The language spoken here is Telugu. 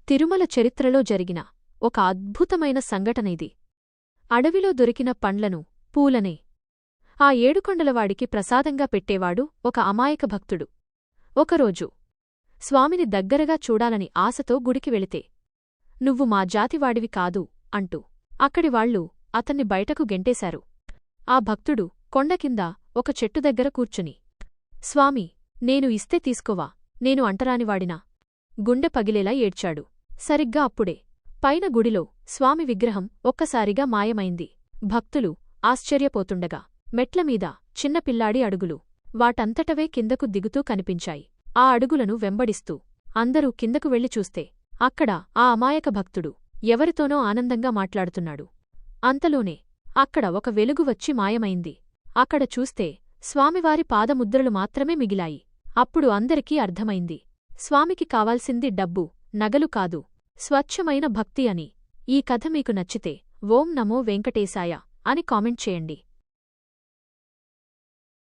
తిరుమల చరిత్రలో జరిగిన ఒక అద్భుతమైన సంఘటన ఇది. అడవిలో దొరికిన పండ్లను, పూలనే ఆ ఏడుకొండలవాడికి ప్రసాదంగా పెట్టేవాడు ఒక అమాయక భక్తుడు. ఒకరోజు స్వామిని దగ్గరగా చూడాలని ఆశతో గుడికి వెళితే, "నువ్వు మా జాతివాడివి కాదు" అంటూ అక్కడివాళ్లు అతన్ని బయటకు గెంటేశారు. ఆ భక్తుడు కొండకింద ఒక చెట్టు దగ్గర కూర్చుని, "స్వామీ, నేను ఇస్తే తీసుకోవా, నేను అంటరానివాడినా?" గుండె పగిలేలా ఏడ్చాడు. సరిగ్గా అప్పుడే పైన గుడిలో స్వామి విగ్రహం ఒక్కసారిగా మాయమైంది. భక్తులు ఆశ్చర్యపోతుండగా మెట్లమీద చిన్నపిల్లాడి అడుగులు వాటంతటవే కిందకు దిగుతూ కనిపించాయి. ఆ అడుగులను వెంబడిస్తూ అందరూ కిందకు వెళ్లి చూస్తే అక్కడ ఆ అమాయక భక్తుడు ఎవరితోనో ఆనందంగా మాట్లాడుతున్నాడు. అంతలోనే అక్కడ ఒక వెలుగు వచ్చి మాయమైంది. అక్కడ చూస్తే స్వామివారి పాదముద్రలు మాత్రమే మిగిలాయి. అప్పుడు అందరికీ అర్థమైంది, స్వామికి కావాల్సింది డబ్బు, నగలు కాదు, స్వచ్ఛమైన భక్తి అని. ఈ కథ మీకు నచ్చితే ఓం నమో వెంకటేశాయ అని కామెంట్ చేయండి.